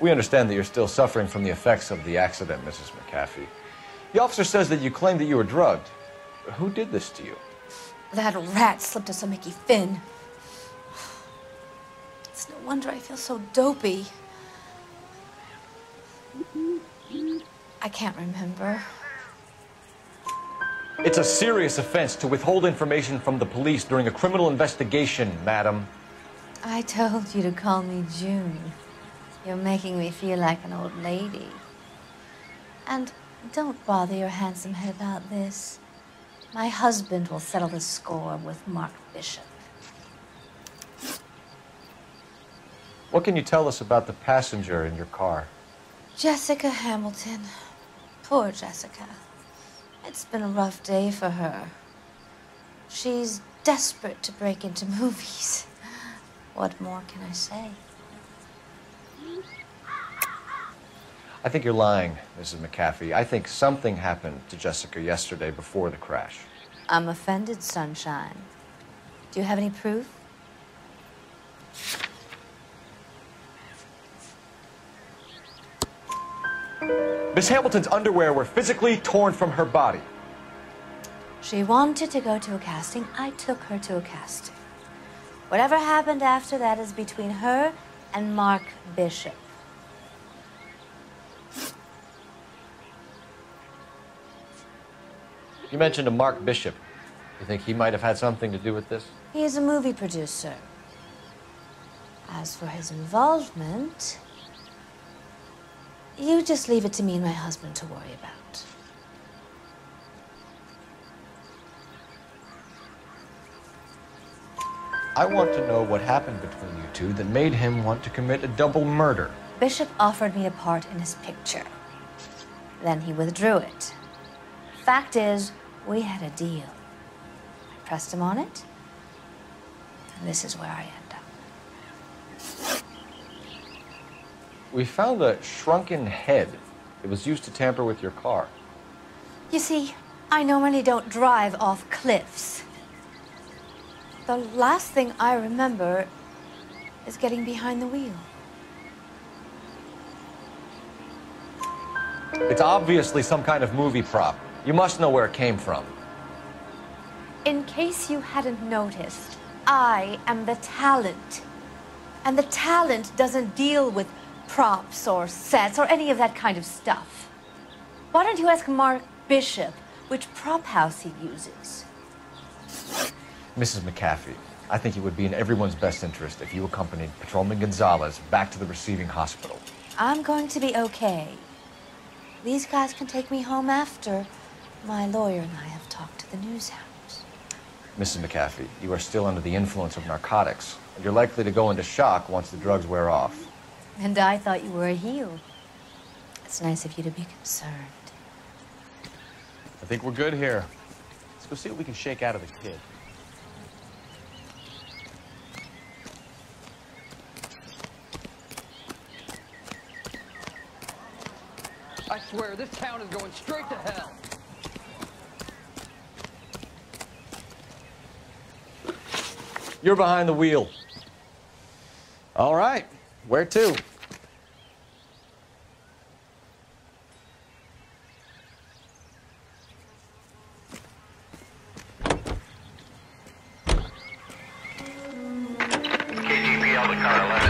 We understand that you're still suffering from the effects of the accident, Mrs. McAfee. The officer says that you claim that you were drugged. Who did this to you? That rat slipped us a Mickey Finn. It's no wonder I feel so dopey. I can't remember. It's a serious offense to withhold information from the police during a criminal investigation, madam. I told you to call me June. You're making me feel like an old lady. And don't bother your handsome head about this. My husband will settle the score with Mark Bishop. What can you tell us about the passenger in your car? Jessica Hamilton. Poor Jessica. It's been a rough day for her. She's desperate to break into movies. What more can I say? I think you're lying, Mrs. McAfee. I think something happened to Jessica yesterday before the crash. I'm offended, Sunshine. Do you have any proof? Miss Hamilton's underwear were physically torn from her body. She wanted to go to a casting. I took her to a casting. Whatever happened after that is between her and Mark Bishop. You mentioned a Mark Bishop. You think he might have had something to do with this? He is a movie producer. As for his involvement, you just leave it to me and my husband to worry about. I want to know what happened between you two that made him want to commit a double murder. Bishop offered me a part in his picture. Then he withdrew it. Fact is, we had a deal. I pressed him on it, and this is where I end up. We found a shrunken head. It was used to tamper with your car. You see, I normally don't drive off cliffs. The last thing I remember is getting behind the wheel. It's obviously some kind of movie prop. You must know where it came from. In case you hadn't noticed, I am the talent. And the talent doesn't deal with props or sets or any of that kind of stuff. Why don't you ask Mark Bishop which prop house he uses? Mrs. McAfee, I think it would be in everyone's best interest if you accompanied Patrolman Gonzalez back to the receiving hospital. I'm going to be okay. These guys can take me home after. My lawyer and I have talked to the news house. Mrs. McAfee, you are still under the influence of narcotics, and you're likely to go into shock once the drugs wear off. And I thought you were a heel. It's nice of you to be concerned. I think we're good here. Let's go see what we can shake out of the kid. I swear, this town is going straight to hell. You're behind the wheel. All right, where to? KGPL to car 11.